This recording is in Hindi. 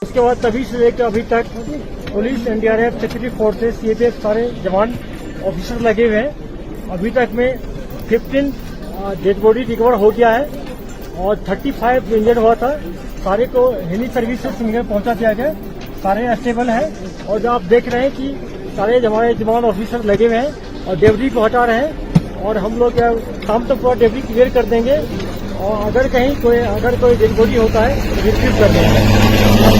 उसके बाद तभी से लेकर अभी तक police, NDRF, security forces, CAPF सारे जवान ऑफिसर लगे हुए हैं। अभी तक में 15 डेड बॉडी रिकवर हो गया है और 35 इंजर्ड हुआ था। सारे को हेली सर्विस से सिंगल पहुंचा दिया गया, सारे स्टेबल हैं। और जो आप देख रहे हैं कि सारे हमारे जवान ऑफिसर लगे हुए हैं और डेबरी को हटा रहे हैं और हम लोग शाम तक पूरा डेबरी क्लियर कर देंगे और अगर कोई डेड बॉडी होता है तो रिट्रीव कर देंगे।